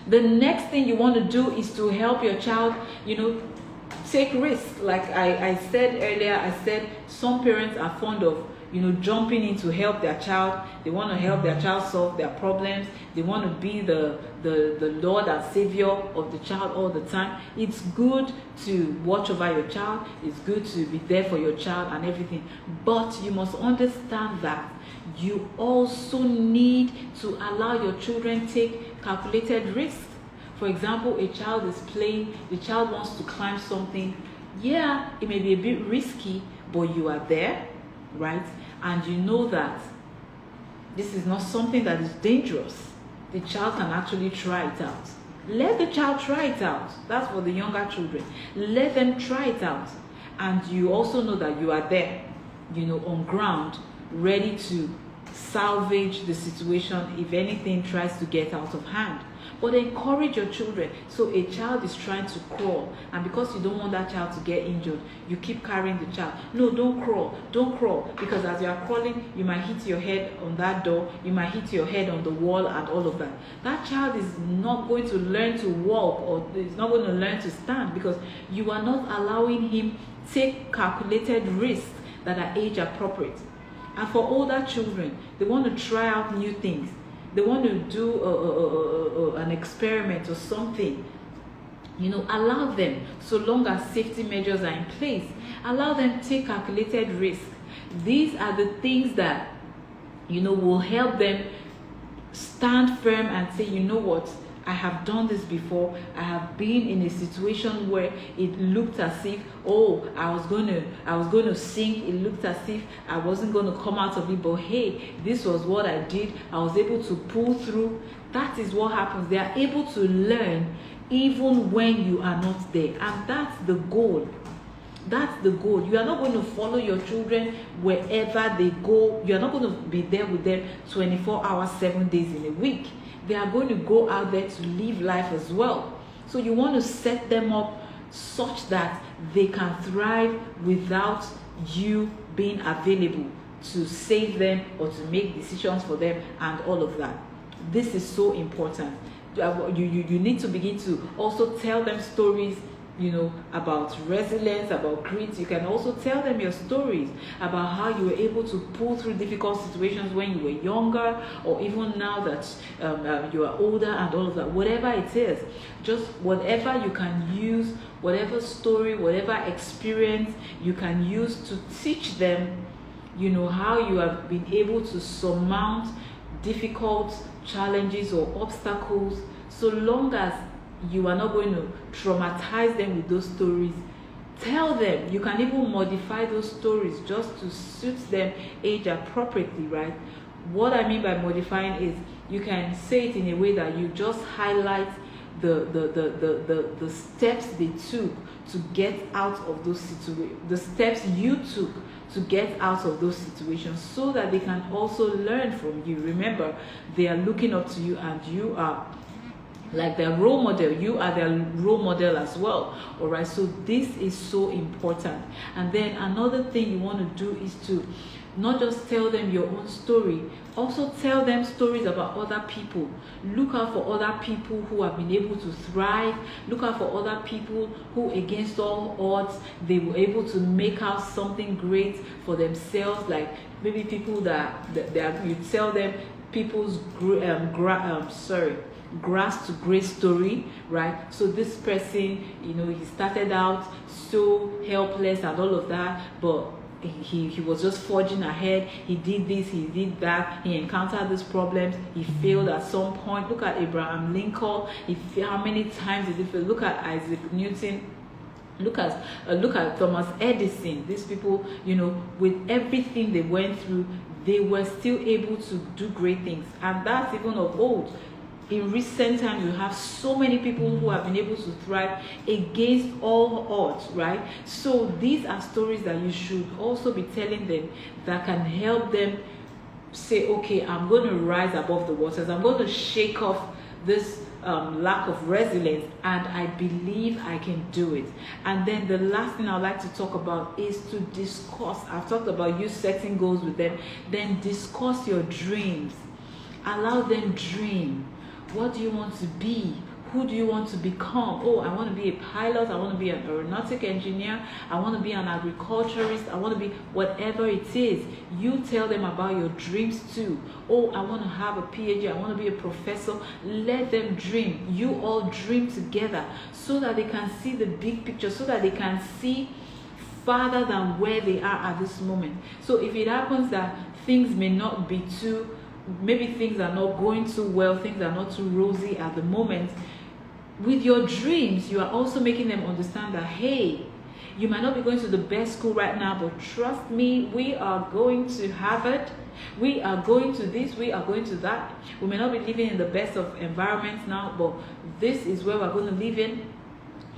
The next thing you want to do is to help your child, take risks. Like I said earlier, I said some parents are fond of jumping in to help their child. They want to help their child solve their problems. They want to be the Lord and Savior of the child all the time. It's good to watch over your child. It's good to be there for your child and everything. But you must understand that you also need to allow your children take calculated risks. For example, a child is playing, the child wants to climb something. Yeah, it may be a bit risky, but you are there, right? And you know that this is not something that is dangerous. The child can actually try it out. Let the child try it out. That's for the younger children. Let them try it out. And you also know that you are there, on ground, ready to salvage the situation if anything tries to get out of hand. But encourage your children. So a child is trying to crawl, and because you don't want that child to get injured, you keep carrying the child. No, don't crawl, because as you are crawling, you might hit your head on that door, you might hit your head on the wall and all of that. That child is not going to learn to walk, or is not going to learn to stand, because you are not allowing him take calculated risks that are age appropriate. And for older children, they want to try out new things. They want to do an experiment or something. Allow them, so long as safety measures are in place. Allow them to take calculated risks. These are the things that, will help them stand firm and say, you know what, I have done this before. I have been in a situation where it looked as if, I was going to sink. It looked as if I wasn't going to come out of it. But hey, this was what I did. I was able to pull through. That is what happens. They are able to learn even when you are not there. And that's the goal. That's the goal. You are not going to follow your children wherever they go. You are not going to be there with them 24 hours, 7 days in a week. They are going to go out there to live life as well. So you want to set them up such that they can thrive without you being available to save them or to make decisions for them and all of that. This is so important. You need to begin to also tell them stories about resilience, about grit. You can also tell them your stories about how you were able to pull through difficult situations when you were younger, or even now that you are older, and all of that. Whatever it is, just whatever you can use, whatever story, whatever experience you can use to teach them, how you have been able to surmount difficult challenges or obstacles, so long as you are not going to traumatize them with those stories. Tell them. You can even modify those stories just to suit them age appropriately, right? What I mean by modifying is you can say it in a way that you just highlight the steps they took to get out of those situations, the steps you took to get out of those situations, so that they can also learn from you. Remember, they are looking up to you, and you are like their role model. You are their role model as well. All right, so this is so important. And then another thing you want to do is to not just tell them your own story, also tell them stories about other people. Look out for other people who have been able to thrive. Look out for other people who, against all odds, they were able to make out something great for themselves. Like maybe people that you tell them people's grass to grace story, right? So this person, he started out so helpless and all of that, but he was just forging ahead. He did this, he did that, he encountered these problems, he failed at some point. Look at Abraham Lincoln. How many times did he fail? Look at Isaac Newton. Look at Thomas Edison. These people, with everything they went through, they were still able to do great things. And that's even of old. In recent times, you have so many people who have been able to thrive against all odds, right? So these are stories that you should also be telling them, that can help them say, okay, I'm going to rise above the waters. I'm going to shake off this lack of resilience, and I believe I can do it. And then the last thing I'd like to talk about is to discuss. I've talked about you setting goals with them. Then discuss your dreams. Allow them dream. What do you want to be? Who do you want to become? Oh, I want to be a pilot. I want to be an aeronautic engineer. I want to be an agriculturist. I want to be whatever it is. You tell them about your dreams too. Oh, I want to have a PhD. I want to be a professor. Let them dream. You all dream together, so that they can see the big picture, so that they can see farther than where they are at this moment. So if it happens that things may not be too, maybe things are not going too well, things are not too rosy at the moment, with your dreams, you are also making them understand that, hey, you might not be going to the best school right now, but trust me, we are going to Harvard, we are going to this, we are going to that. We may not be living in the best of environments now, but this is where we're going to live in.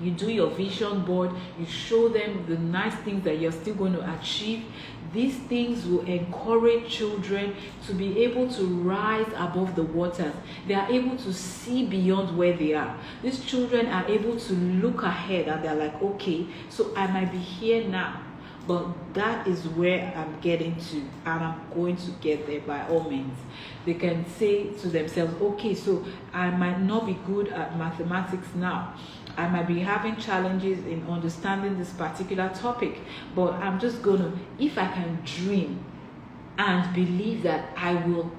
You do your vision board, you show them the nice things that you're still going to achieve. These things will encourage children to be able to rise above the waters. They are able to see beyond where they are. These children are able to look ahead, and they're like, okay, so I might be here now, but that is where I'm getting to, and I'm going to get there by all means. They can say to themselves, okay, so I might not be good at mathematics now. I might be having challenges in understanding this particular topic, but I'm just gonna, if I can dream and believe that I will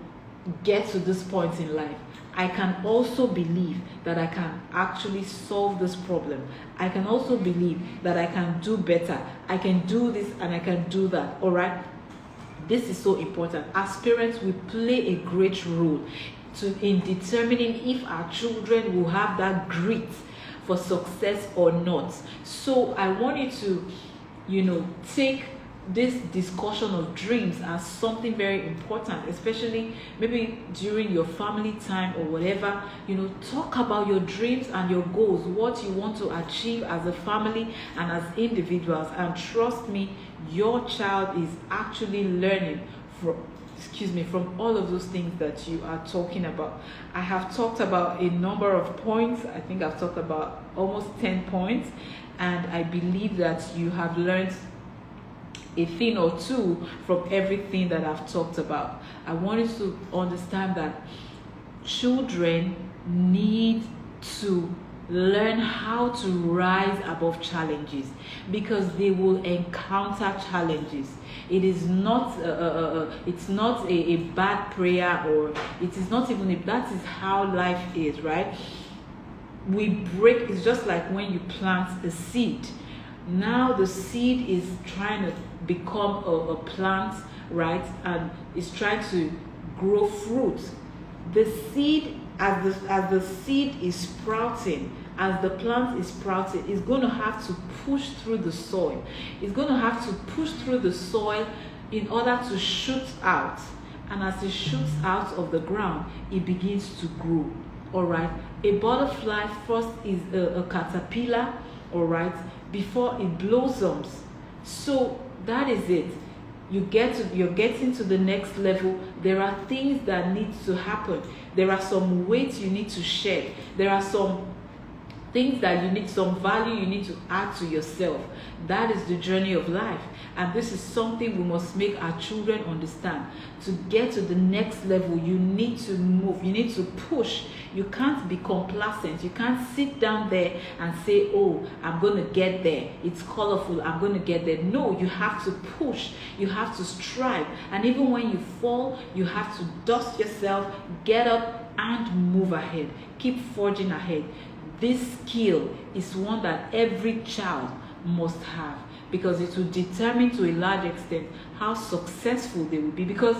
get to this point in life, I can also believe that I can actually solve this problem. I can also believe that I can do better. I can do this and I can do that. All right. This is so important. As parents, we play a great role in determining if our children will have that grit for success or not. So I want you to, take this discussion of dreams as something very important, especially maybe during your family time or whatever. Talk about your dreams and your goals, what you want to achieve as a family and as individuals. And trust me, your child is actually learning from all of those things that you are talking about. I have talked about a number of points. I think I've talked about almost 10 points, and I believe that you have learned a thing or two from everything that I've talked about. I want you to understand that children need to learn how to rise above challenges, because they will encounter challenges. It is not it's not a bad prayer, or it is not even that is how life is, right? We break. It's just like when you plant a seed. Now the seed is trying to become a plant, right? And it's trying to grow fruit. The seed, as the seed is sprouting, as the plant is sprouting, is going to have to push through the soil. It's going to have to push through the soil in order to shoot out. And as it shoots out of the ground, it begins to grow. All right. A butterfly first is a caterpillar, all right, before it blossoms. So that is it. You're getting to the next level. There are things that need to happen. There are some weight you need to shed. There are some things that you need, some value you need to add to yourself. That is the journey of life. And this is something we must make our children understand. To get to the next level, you need to move. You need to push. You can't be complacent. You can't sit down there and say, oh, I'm going to get there. It's colorful. I'm going to get there. No, you have to push. You have to strive. And even when you fall, you have to dust yourself, get up, and move ahead. Keep forging ahead. This skill is one that every child must have, because it will determine to a large extent how successful they will be. Because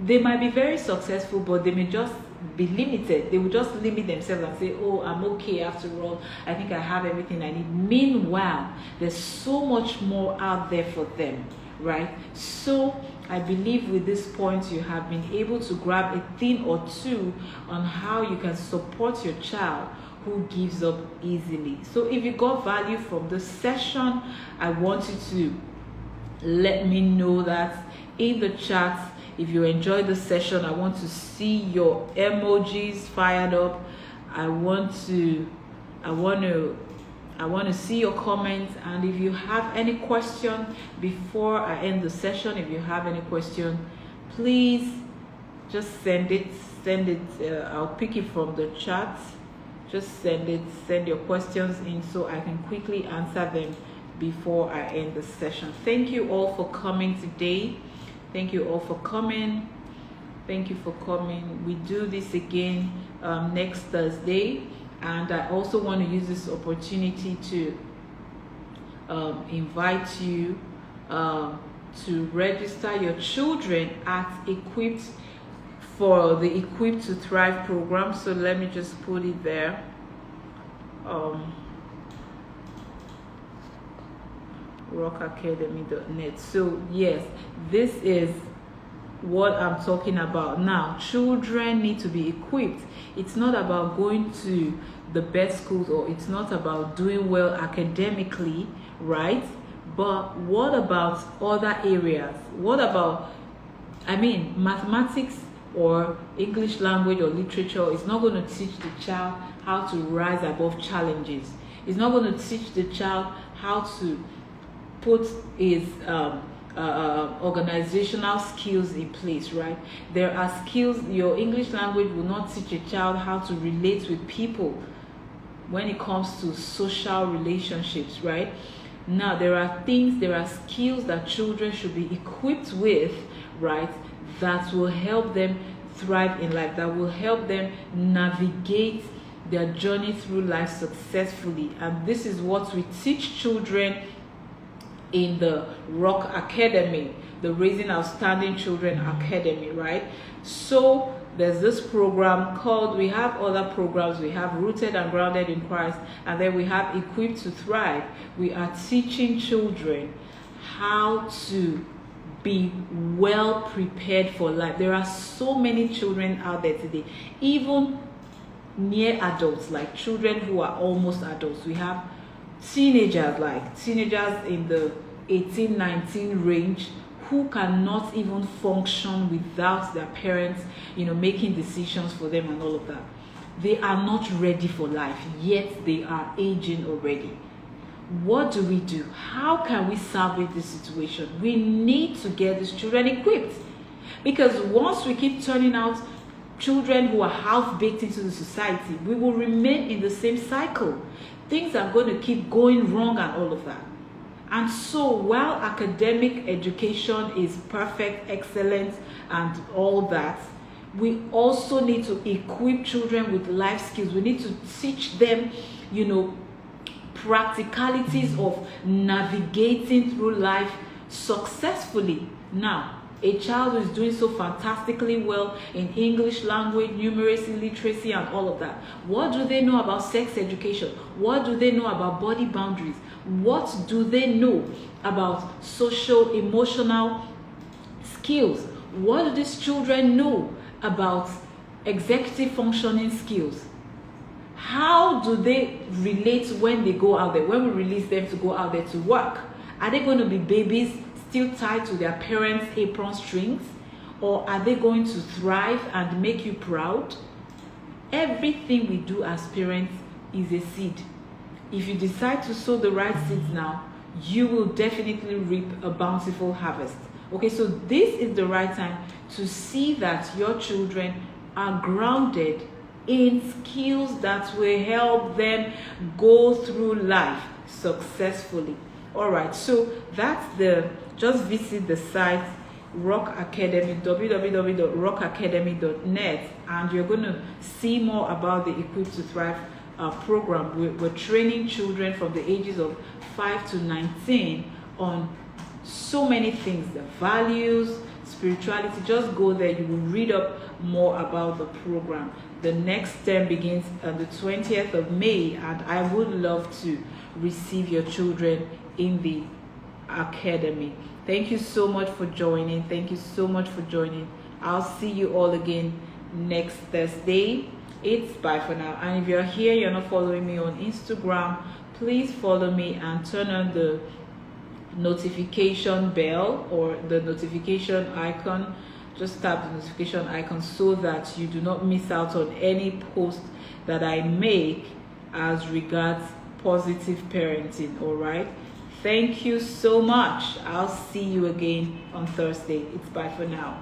they might be very successful, but they may just be limited. They will just limit themselves and say, oh, I'm okay after all. I think I have everything I need. Meanwhile, there's so much more out there for them, right? So I believe with this point, you have been able to grab a thing or two on how you can support your child who gives up easily. So if you got value from this session, I want you to let me know that in the chat. If you enjoyed the session, I want to see your emojis fired up. I want to see your comments. And if you have any question before I end the session, if you have any question, please just send it. I'll pick it from the chat. Just send your questions in so I can quickly answer them before I end the session. Thank you all for coming today. Thank you all for coming. Thank you for coming. We do this again next Thursday. And I also want to use this opportunity to invite you to register your children at Equipped for the Equipped to Thrive program. So let me just put it there. rockacademy.net. So yes, this is what I'm talking about now. Children need to be equipped. It's not about going to the best schools, or it's not about doing well academically, right? But what about other areas? What about, mathematics or English language or literature is not going to teach the child how to rise above challenges. It's not going to teach the child how to put his organizational skills in place, right? There are skills. Your English language will not teach a child how to relate with people when it comes to social relationships, right? Now, there are skills that children should be equipped with, right, that will help them thrive in life, that will help them navigate their journey through life successfully. And this is what we teach children in the Rock Academy, the Raising Outstanding Children Academy, right? So there's this program called, we have other programs. We have Rooted and Grounded in Christ, and then we have Equipped to Thrive. We are teaching children how to be well prepared for life. There are so many children out there today, even near adults, like children who are almost adults. We have teenagers in the 18-19 range who cannot even function without their parents, making decisions for them and all of that. They are not ready for life, yet they are aging already. What do we do? How can we salvage this situation? We need to get these children equipped, because once we keep turning out children who are half-baked into the society, we will remain in the same cycle. Things are going to keep going wrong and all of that. And so while academic education is perfect, excellent, and all that, we also need to equip children with life skills. We need to teach them, practicalities of navigating through life successfully. Now, a child who is doing so fantastically well in English language, numeracy, literacy, and all of that, what do they know about sex education? What do they know about body boundaries? What do they know about social, emotional skills? What do these children know about executive functioning skills? How do they relate when they go out there, when we release them to go out there to work? Are they going to be babies still tied to their parents' apron strings? Or are they going to thrive and make you proud? Everything we do as parents is a seed. If you decide to sow the right seeds now, you will definitely reap a bountiful harvest. Okay, so this is the right time to see that your children are grounded in skills that will help them go through life successfully. All right, so just visit the site Rock Academy, www.rockacademy.net, and you're going to see more about the Equip to Thrive program. We're training children from the ages of 5 to 19 on so many things, the values, spirituality. Just go there, you will read up more about the program. The next term begins on the 20th of May, and I would love to receive your children in the academy. Thank you so much for joining. I'll see you all again next Thursday. It's bye for now. And if you're here, you're not following me on Instagram, please follow me and turn on the notification bell or the notification icon. Just tap the notification icon so that you do not miss out on any post that I make as regards positive parenting. All right, thank you so much. I'll see you again on Thursday. It's bye for now.